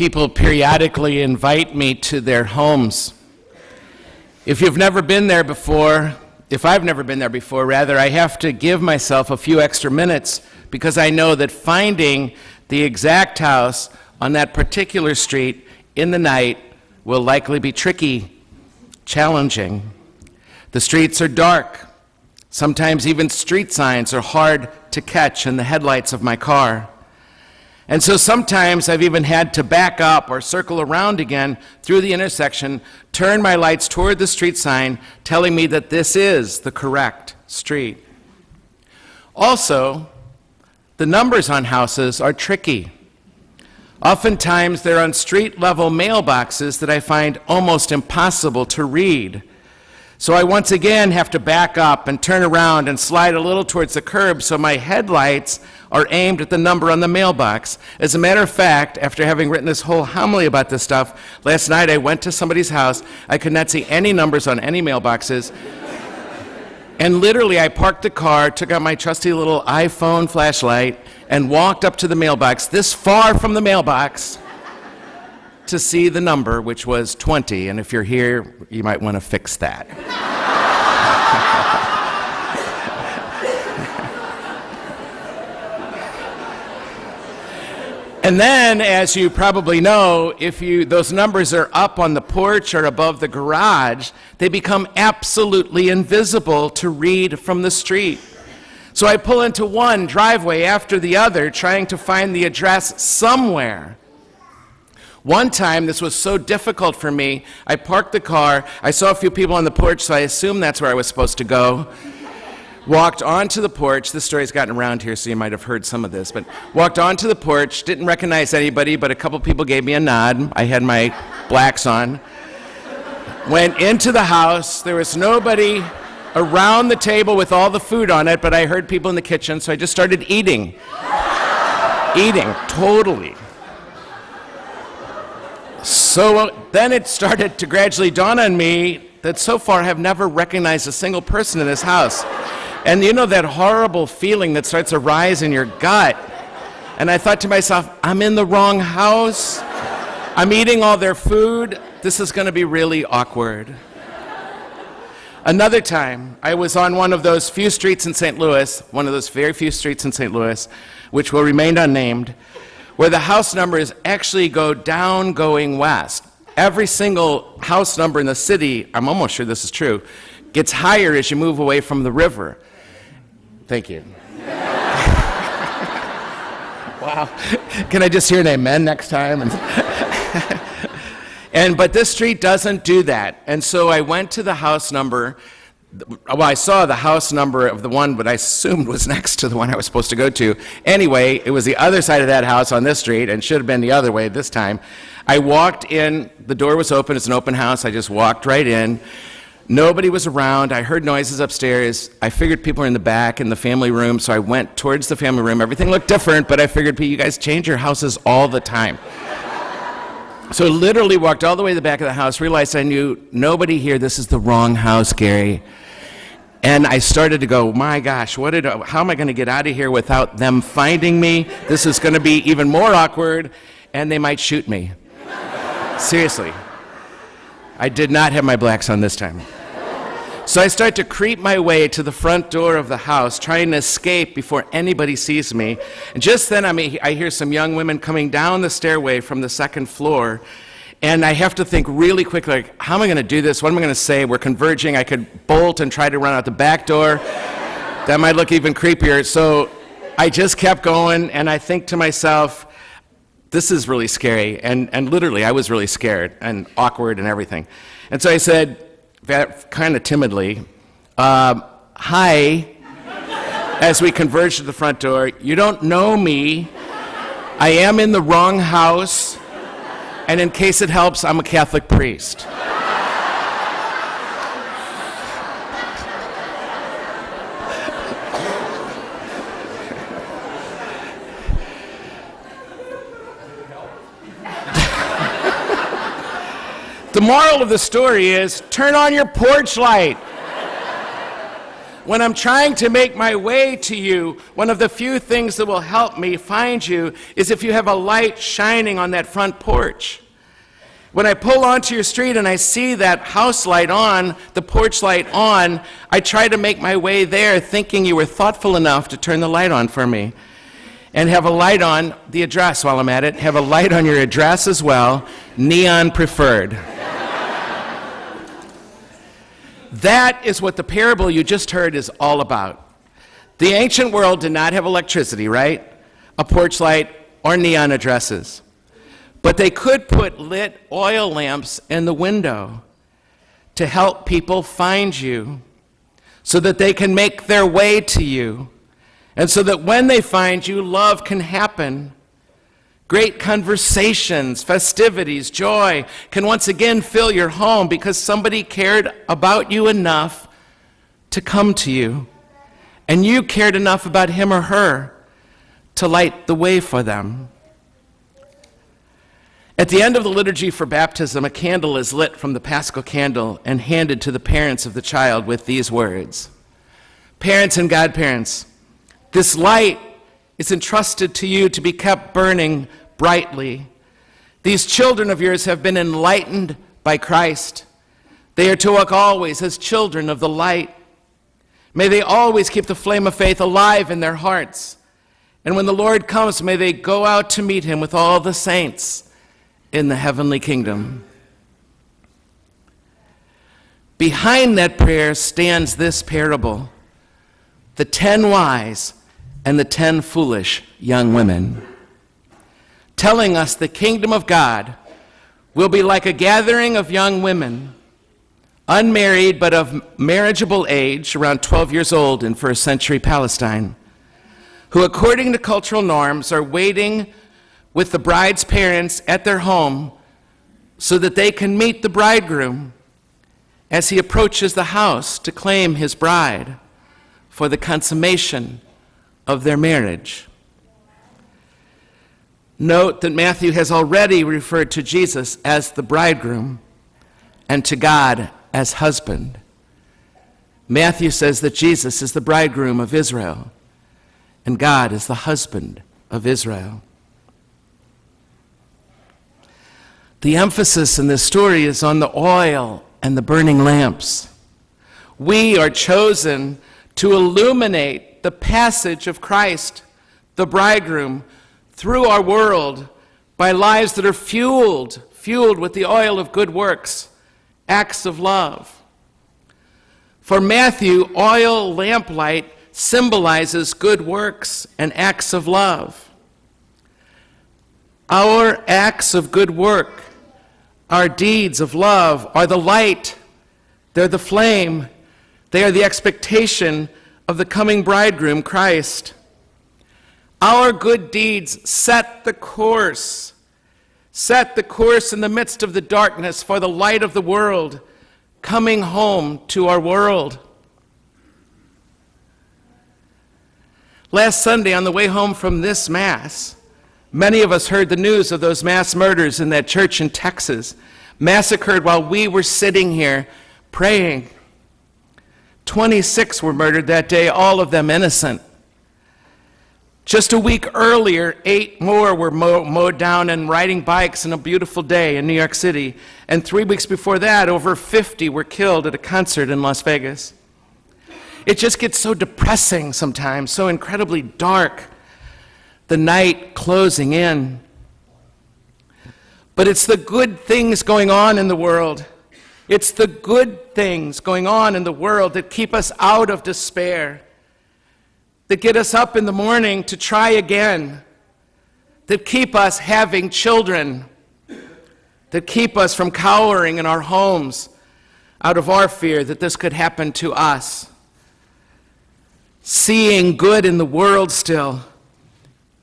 People periodically invite me to their homes. If you've never been there before, if I've never been there before, rather, I have to give myself a few extra minutes because I know that finding the exact house on that particular street in the night will likely be tricky, challenging. The streets are dark. Sometimes even street signs are hard to catch in the headlights of my car. And so sometimes I've even had to back up or circle around again through the intersection, turn my lights toward the street sign, telling me that this is the correct street. Also, the numbers on houses are tricky. Oftentimes they're on street-level mailboxes that I find almost impossible to read. So I once again have to back up and turn around and slide a little towards the curb so my headlights are aimed at the number on the mailbox. As a matter of fact, after having written this whole homily about this stuff, last night I went to somebody's house. I could not see any numbers on any mailboxes. And literally I parked the car, took out my trusty little iPhone flashlight, and walked up to the mailbox, this far from the mailbox, to see the number, which was 20, and if you're here, you might want to fix that. And then, as you probably know, if those numbers are up on the porch or above the garage, they become absolutely invisible to read from the street. So I pull into one driveway after the other, trying to find the address somewhere. One time, this was so difficult for me, I parked the car, I saw a few people on the porch, so I assumed that's where I was supposed to go. Walked onto the porch, this story's gotten around here, so you might have heard some of this, but walked onto the porch, didn't recognize anybody, but a couple people gave me a nod. I had my blacks on. Went into the house, there was nobody around the table with all the food on it, but I heard people in the kitchen, so I just started eating. Eating, totally. So then it started to gradually dawn on me that so far I have never recognized a single person in this house. And you know that horrible feeling that starts to rise in your gut. And I thought to myself, I'm in the wrong house. I'm eating all their food. This is going to be really awkward. Another time, I was on one of those few streets in St. Louis, one of those very few streets in St. Louis, which will remain unnamed, where the house numbers actually go down going west. Every single house number in the city, I'm almost sure this is true, gets higher as you move away from the river. Thank you. Wow. Can I just hear an amen next time? But this street doesn't do that. And so I went to the house number. Well, I saw the house number of the one, but I assumed was next to the one I was supposed to go to. Anyway, it was the other side of that house on this street, and should have been the other way this time. I walked in, the door was open, it's an open house, I just walked right in. Nobody was around, I heard noises upstairs. I figured people were in the back in the family room, so I went towards the family room. Everything looked different, but I figured, you guys change your houses all the time. So literally walked all the way to the back of the house, realized I knew nobody here, this is the wrong house, Gary. And I started to go, my gosh, how am I going to get out of here without them finding me? This is going to be even more awkward, and they might shoot me. Seriously. I did not have my blacks on this time. So I start to creep my way to the front door of the house, trying to escape before anybody sees me. And just then I hear some young women coming down the stairway from the second floor. And I have to think really quickly, like, how am I going to do this? What am I going to say? We're converging. I could bolt and try to run out the back door. That might look even creepier. So I just kept going, and I think to myself, this is really scary. And literally, I was really scared and awkward and everything. And so I said, kind of timidly, hi, as we converged to the front door. You don't know me. I am in the wrong house. And in case it helps, I'm a Catholic priest. The moral of the story is, turn on your porch light. when I'm trying to make my way to you, one of the few things that will help me find you is if you have a light shining on that front porch. When I pull onto your street and I see that house light on, the porch light on, I try to make my way there thinking you were thoughtful enough to turn the light on for me. And have a light on the address while I'm at it. Have a light on your address as well, neon preferred. That is what the parable you just heard is all about. The ancient world did not have electricity, right? A porch light or neon addresses. But they could put lit oil lamps in the window to help people find you so that they can make their way to you. And so that when they find you, love can happen. Great conversations, festivities, joy can once again fill your home because somebody cared about you enough to come to you. And you cared enough about him or her to light the way for them. At the end of the liturgy for baptism, a candle is lit from the Paschal candle and handed to the parents of the child with these words. Parents and godparents, this light is entrusted to you to be kept burning brightly. These children of yours have been enlightened by Christ. They are to walk always as children of the light. May they always keep the flame of faith alive in their hearts. And when the Lord comes, may they go out to meet him with all the saints in the heavenly kingdom. Behind that prayer stands this parable, the 10 wise and the 10 foolish young women, telling us the kingdom of God will be like a gathering of young women, unmarried but of marriageable age, around 12 years old in first century Palestine, who according to cultural norms are waiting with the bride's parents at their home so that they can meet the bridegroom as he approaches the house to claim his bride for the consummation of their marriage. Note that Matthew has already referred to Jesus as the bridegroom and to God as husband. Matthew says that Jesus is the bridegroom of Israel and God is the husband of Israel. The emphasis in this story is on the oil and the burning lamps. We are chosen to illuminate the passage of Christ, the bridegroom, through our world by lives that are fueled with the oil of good works, acts of love. For Matthew, oil lamplight symbolizes good works and acts of love. Our acts of good work, our deeds of love are the light, they're the flame, they are the expectation of the coming bridegroom, Christ. Our good deeds set the course in the midst of the darkness for the light of the world coming home to our world. Last Sunday, on the way home from this Mass, many of us heard the news of those mass murders in that church in Texas, massacred while we were sitting here praying. 26 were murdered that day, all of them innocent. Just a week earlier, 8 more were mowed down and riding bikes on a beautiful day in New York City. And 3 weeks before that, over 50 were killed at a concert in Las Vegas. It just gets so depressing sometimes, so incredibly dark. The night closing in. But it's the good things going on in the world. It's the good things going on in the world that keep us out of despair, that get us up in the morning to try again, that keep us having children, that keep us from cowering in our homes out of our fear that this could happen to us. Seeing good in the world still,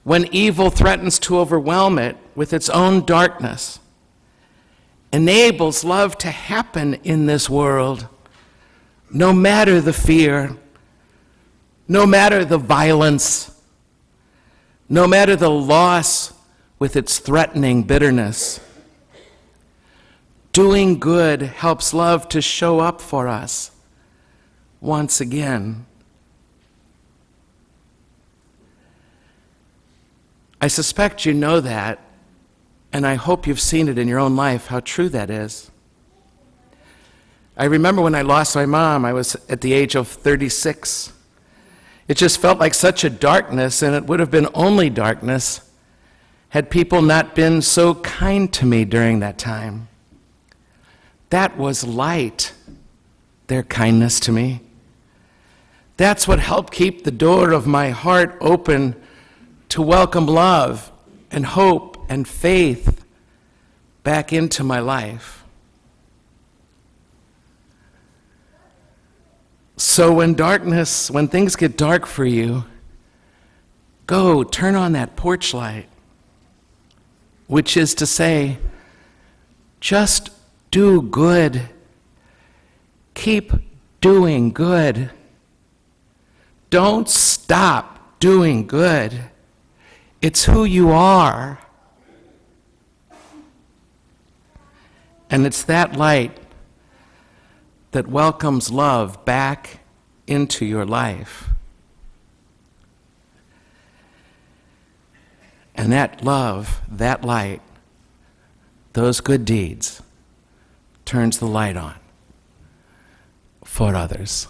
when evil threatens to overwhelm it with its own darkness, enables love to happen in this world, no matter the fear, no matter the violence, no matter the loss with its threatening bitterness. Doing good helps love to show up for us once again I suspect you know that, and I hope you've seen it in your own life, how true that is. I remember when I lost my mom, I was at the age of 36. It just felt like such a darkness, and it would have been only darkness had people not been so kind to me during that time. That was light, their kindness to me. That's what helped keep the door of my heart open to welcome love and hope and faith back into my life. So when things get dark for you, go turn on that porch light, which is to say, just do good. Keep doing good. Don't stop doing good. It's who you are. And it's that light that welcomes love back into your life. And that love, that light, those good deeds, turns the light on for others.